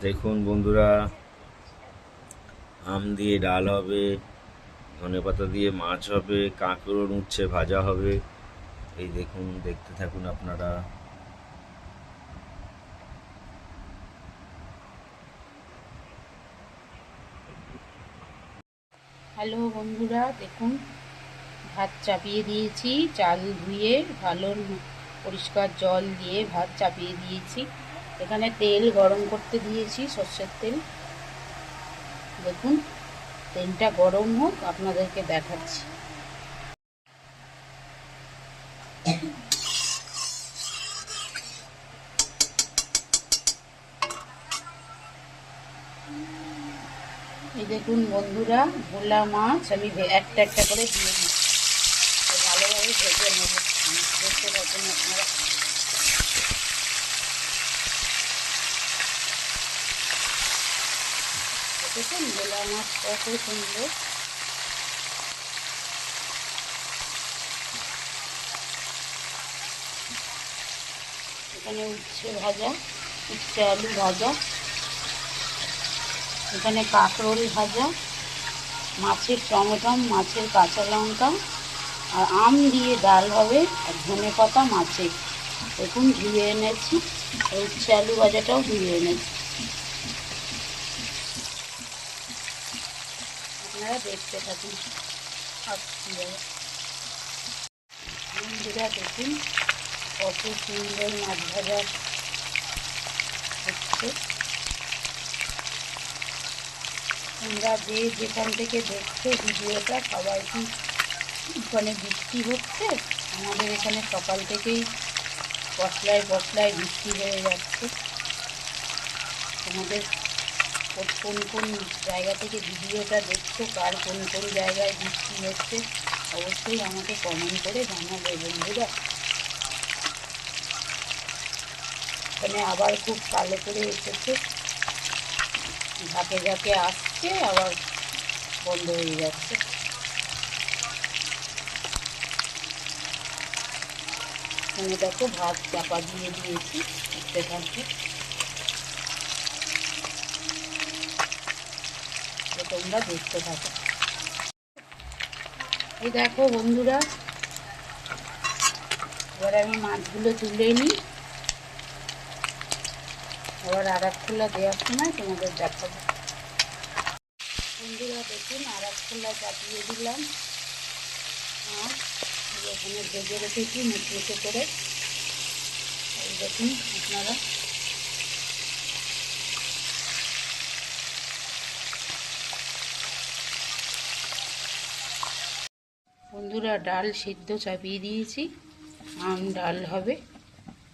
দেখুন বন্ধুরা, আম দিয়ে ডাল হবে, ধনেপাতা দিয়ে মাছ হবে, কাঁকরোল উচ্ছে ভাজা হবে। এই দেখুন, দেখতে থাকুন আপনারা। হ্যালো বন্ধুরা, দেখুন ভাত চাপিয়ে দিয়েছি। চাল ধুয়ে ভালো পরিষ্কার জল দিয়ে ভাত চাপিয়ে দিয়েছি। এখানে তেল গরম করতে দিয়েছি, সর্ষের তেল। দেখুন তেলটা গরম হোক, আপনাদেরকে দেখাচ্ছি। এই দেখুন বন্ধুরা, ভোলা মাছ আমি একটা একটা করে দিয়ে দিচ্ছি। ভালোভাবে ভেজে নেব, দেখতে পাচ্ছেন আপনারা। দেখুন ভোলা মাছ কত সুন্দর। এখানে উচ্ছে ভাজা, উচ্ছে আলু ভাজা, এখানে কাঁকরোল ভাজা, মাছের টমেটো, মাছের কাঁচা লঙ্কা, আর আম দিয়ে ডাল হবে, আর ধনেপাতা মাছে। দেখুন ধুয়ে এনেছি, আর উচ্ছে আলু ভাজাটাও ধুয়ে এনেছি। আপনারা দেখতে থাকুন কীভাবে। বন্ধুরা দেখুন কত সুন্দর মাছ ভাজা হচ্ছে। তোমরা যে যেখান থেকে দেখছো ভিডিওটা, সবাই কি ওখানে বৃষ্টি হচ্ছে? আমাদের এখানে সকাল থেকেই পশলায় পশলায় বৃষ্টি হয়ে যাচ্ছে। তোমাদের কোন কোন জায়গা থেকে ভিডিওটা দেখছো, কার কোন কোন জায়গায় বৃষ্টি হচ্ছে, অবশ্যই আমাকে কমেন্ট করে জানাবে বন্ধুরা। এখানে আবার খুব কালো করে এসেছে, ঝাঁকে ঝাঁকে আসছে, আবার বন্ধ হয়ে যাচ্ছে। এখানে দেখো ভাত চাপা দিয়ে দিয়েছি, উঠতে থাকবে। তোমরা দেখতে থাকো। এই দেখো বন্ধুরা, এবার আমি মাছগুলো তুলে নিই, আবার আর এক খোলা দেওয়ার সময় তোমাদের দেখাবো। বন্ধুরা দেখুন, আর এক খোলা চাপিয়ে দিলাম মাছ। এখানে ভেজে রেখেছি মুচমুচে করে। এই দেখুন আপনারা। বন্ধুরা ডাল সিদ্ধ চাপিয়ে দিয়েছি, আম ডাল হবে।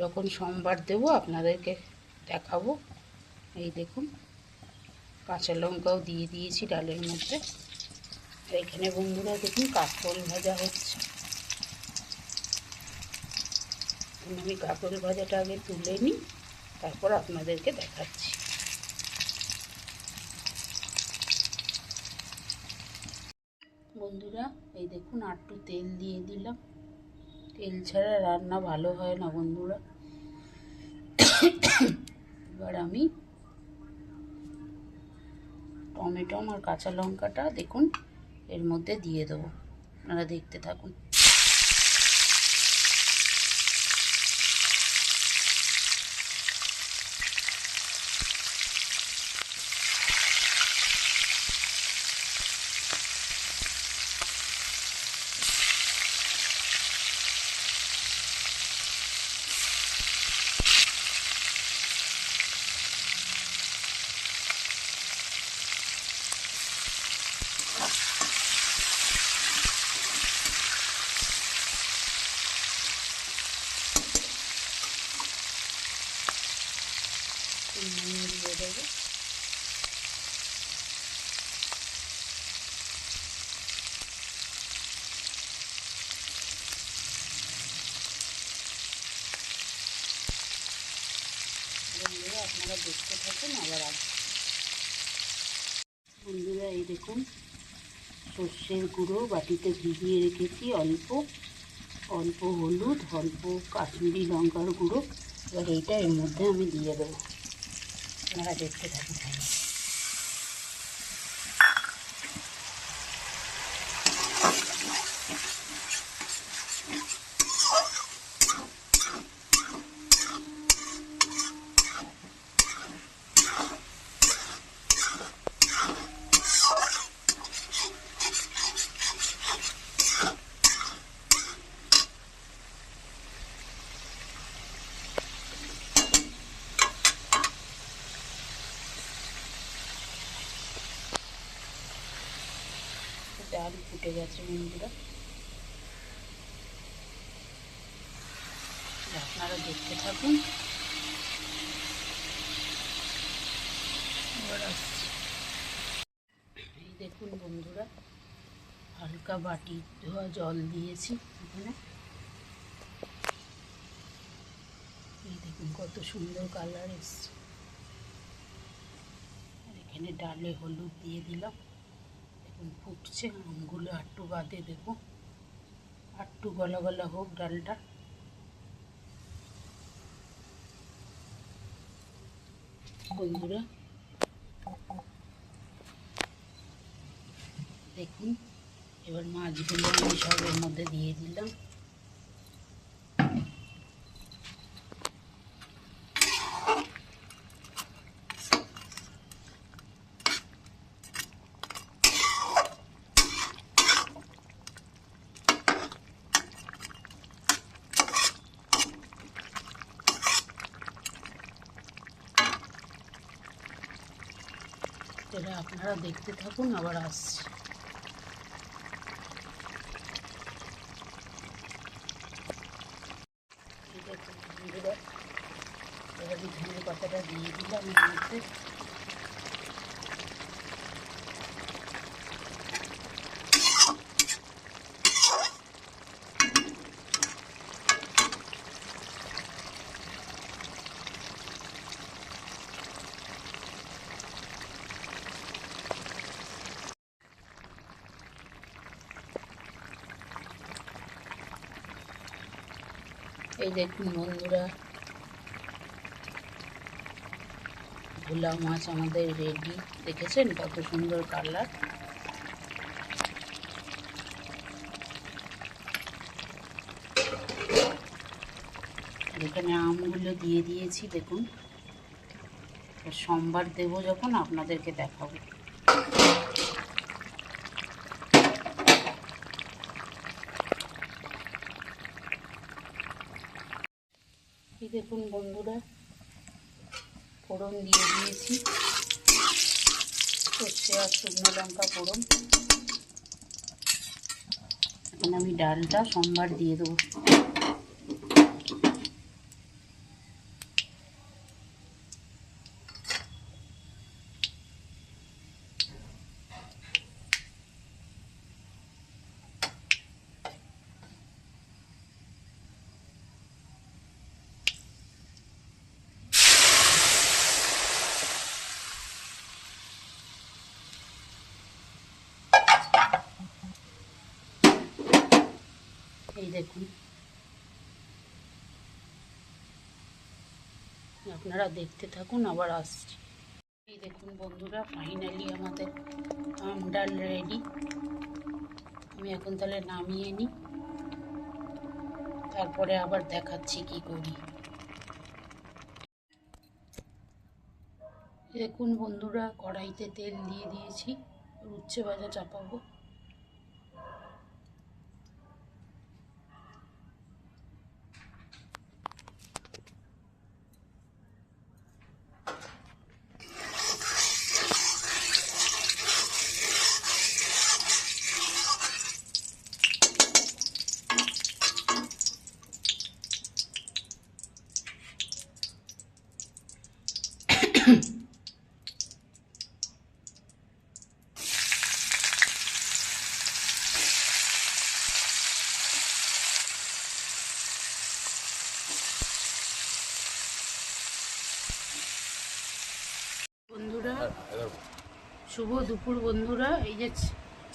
যখন সোমবার দেবো আপনাদেরকে দেখাবো। এই দেখুন কাঁচা লঙ্কাও দিয়ে দিয়েছি ডালের মধ্যে। এখানে বন্ধুরা দেখুন কাঁকরোল ভাজা হচ্ছে। আমি কাঁকরোল ভাজাটা আগে তুলে নিই, তারপর আপনাদেরকে দেখাচ্ছি। বন্ধুরা এই দেখুন একটু তেল দিয়ে দিলাম। তেল ছাড়া রান্না ভালো হয় না বন্ধুরা। এবার আমি টমেটো আর কাঁচা লঙ্কাটা দেখুন এর মধ্যে দিয়ে দেবো, আপনারা দেখতে থাকুন। নুন দিয়ে দেবো। বন্ধুরা আপনারা দেখতে থাকুন, আবার আসুন। বন্ধুরা এই দেখুন সর্ষের গুঁড়ো বাটিতে ভিজিয়ে রেখেছি, অল্প অল্প হলুদ, অল্প কাশ্মীরি লঙ্কার গুঁড়ো। এবার এইটা এর মধ্যে আমি দিয়ে দেবো। আপনারা দেখতে থাকুন। ডাল ফুটে গেছে বন্ধুরা, আপনারা দেখতে থাকুন। এই দেখুন বন্ধুরা, হালকা বাটি ধোয়া জল দিয়েছি এখানে। এই দেখুন কত সুন্দর কালার এসছে। আর এখানে ডালে হলুদ দিয়ে দিলাম। দেখুন ফুটছে, আমগুলো আটটু বাদে দেবো, আটটু গলা গলা হোক ডালটা। বন্ধুরা দেখুন, এবার মাছগুলো আমি সবের মধ্যে দিয়ে দিলাম। এটা আপনারা দেখতে থাকুন, আবার আসছি। বন্ধুরা এবার ধনে পাতাটা দিয়ে দিলাম এর মধ্যে। এই দেখুন বন্ধুরা, ভোলা মাছ আমাদের রেডি। দেখেছেন কত সুন্দর কালার। এখানে আমগুলো দিয়ে দিয়েছি দেখুন। সোমবার দেবো যখন আপনাদেরকে দেখাবো। এই দেখুন বন্ধুরা, ফোড়ন দিয়ে দিয়েছি, সর্ষে আর শুকনো লঙ্কা ফোড়ন। এখন আমি ডালটা সোমবার দিয়ে দেবো। এই দেখুন, আপনারা দেখতে থাকুন, আবার আসছি। এই দেখুন বন্ধুরা, ফাইনালি আমাদের আম ডাল রেডি। আমি এখন তাহলে নামিয়ে নিই, তারপরে আবার দেখাচ্ছি কি করি। দেখুন বন্ধুরা, কড়াইতে তেল দিয়ে দিয়েছি, উচ্ছে ভাজা চাপাবো। বন্ধুরা শুভ দুপুর বন্ধুরা। এই যে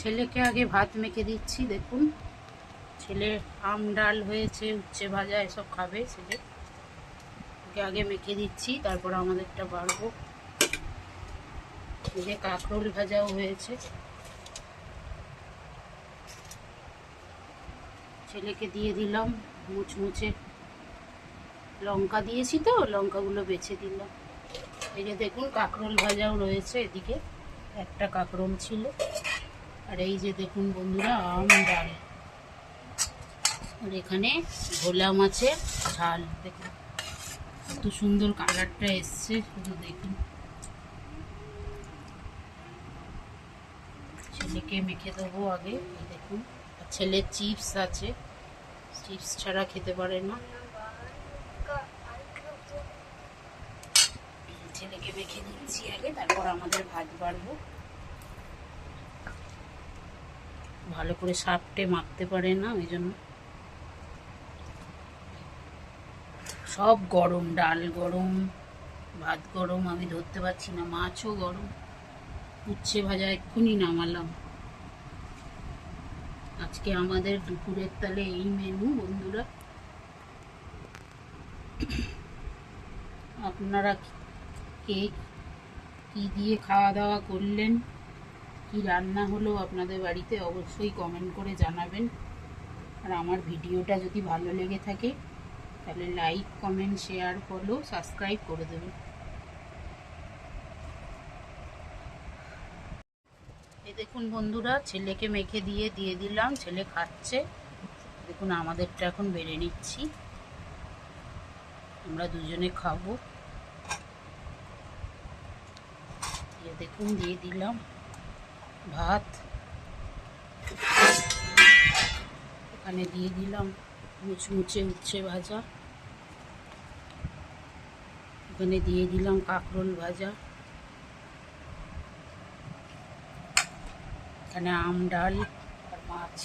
ছেলেকে আগে ভাত মেখে দিচ্ছি। দেখুন, ছেলে আম ডাল হয়েছে, উচ্ছে ভাজা এসব খাবে ছেলে, ওকে আগে মেখে দিচ্ছি, তারপর আমাদেরটা বাড়বো। এই যে কাঁকরোল ভাজাও হয়েছে, ছেলেকে দিয়ে দিলাম মুচমুচে। লঙ্কা দিয়েছি তো, লঙ্কাগুলো বেছে দিলাম। এই যে দেখুন কাঁকরোল ভাজাও রয়েছে, এদিকে একটা কাঁকরোল ছিল। আর এই যে দেখুন বন্ধুরা আম ডাল, আর এখানে ভোলা মাছের ঝাল। দেখুন কত সুন্দর কালারটা এসছে, শুধু দেখুন। ছেলেকে মেখে দেবো আগে, এই দেখুন। আর ছেলের চিপস আছে, চিপস ছাড়া খেতে পারে না। ছেলেকে মেখে দিচ্ছি আগে, তারপর আমাদের ভাত বাড়বো। ভালো করে সাপটে মাখতে পারে না, ওই জন্য। সব গরম, ডাল গরম, ভাত গরম, আমি ধরতে পারছি না। মাছও গরম, উচ্ছে ভাজা এক্ষুনি নামালাম। আজকে আমাদের দুপুরের তালে এই মেনু বন্ধুরা। আপনারা কে কি দিয়ে খাওয়া দাওয়া করলেন, কি রান্না হলো আপনাদের বাড়িতে, অবশ্যই কমেন্ট করে জানাবেন। আর আমার ভিডিওটা যদি ভালো লেগে থাকে তাহলে like, comment, share, follow, subscribe করে দেবেন। এই দেখুন বন্ধুরা, ছেলেকে মেখে দিয়ে দিলাম, ছেলে খাচ্ছে। দেখুন আমাদেরটা এখন বেড়ে নিচ্ছি, আমরা দুজনে খাবো। দেখুন দিয়ে দিলাম ভাত, এখানে দিয়ে দিলাম মুচমুচে উচ্ছে ভাজা, এখানে দিয়ে দিলাম কাঁকরোল ভাজা, এখানে আম ডাল আর মাছ।